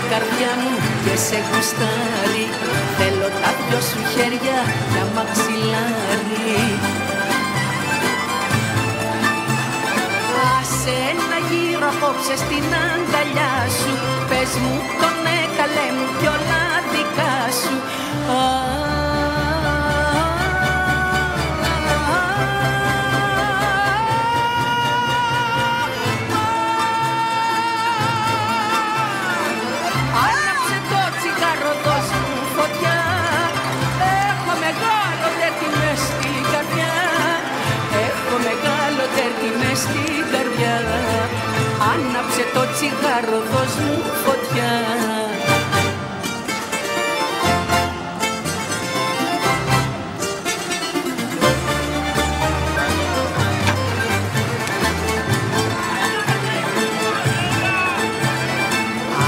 Καρδιά μου και σε γουστάρει, θέλω τα δυο σου χέρια για μαξιλάρι. Άσε να γύρω απόψε στην αγκαλιά σου, πες μου το ναι καλέ μου κι όλα δικά σου. Στην καρδιά, άναψε το τσιγάρο, δώσ' μου φωτιά.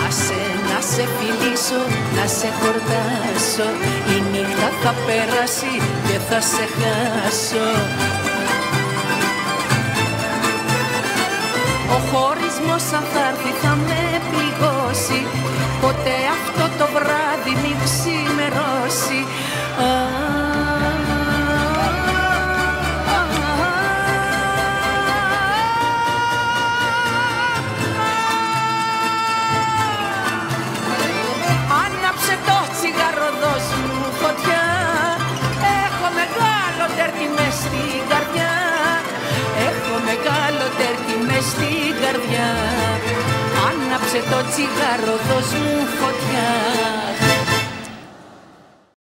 Άσε να σε φιλήσω, να σε χορτάσω, η νύχτα θα περάσει και θα σε χάσω. Ο χωρισμός αν θα έρθει θα με πληγώσει, ποτέ αυτό το βράδυ μη ξημερώσει. Άναψε το τσιγάρο, δώσ' μου φωτιά, έχω μεγάλο τέρτη μες στην καρδιά. Έχω μεγάλο τέρτη μες στην καρδιά, άναψε το τσιγάρο, δώσ' μου φωτιά.